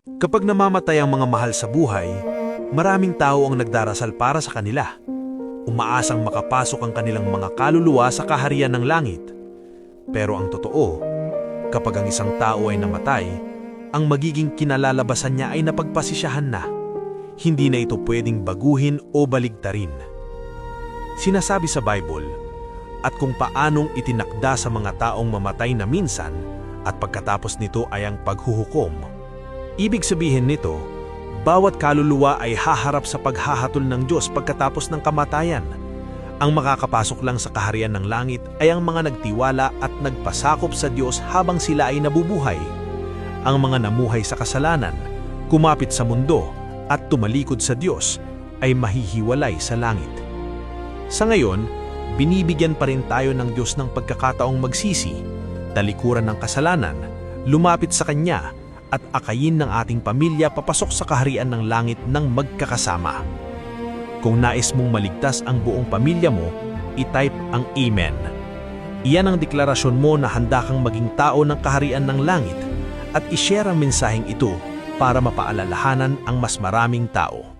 Kapag namamatay ang mga mahal sa buhay, maraming tao ang nagdarasal para sa kanila. Umaasang makapasok ang kanilang mga kaluluwa sa kaharian ng langit. Pero ang totoo, kapag ang isang tao ay namatay, ang magiging kinalalabasan niya ay napagpasisyahan na. Hindi na ito pwedeng baguhin o baligtarin. Sinasabi sa Bible, at kung paanong itinakda sa mga taong mamatay na minsan at pagkatapos nito ay ang paghuhukom. Ibig sabihin nito, bawat kaluluwa ay haharap sa paghahatol ng Diyos pagkatapos ng kamatayan. Ang makakapasok lang sa kaharian ng langit ay ang mga nagtiwala at nagpasakop sa Diyos habang sila ay nabubuhay. Ang mga namuhay sa kasalanan, kumapit sa mundo at tumalikod sa Diyos ay mahihiwalay sa langit. Sa ngayon, binibigyan pa rin tayo ng Diyos ng pagkakataong magsisi, talikuran ng kasalanan, lumapit sa Kanya, at akayin ng ating pamilya papasok sa kaharian ng langit ng magkakasama. Kung nais mong maligtas ang buong pamilya mo, i-type ang Amen. Iyan ang deklarasyon mo na handa kang maging tao ng kaharian ng langit at i-share ang mensaheng ito para mapaalalahanan ang mas maraming tao.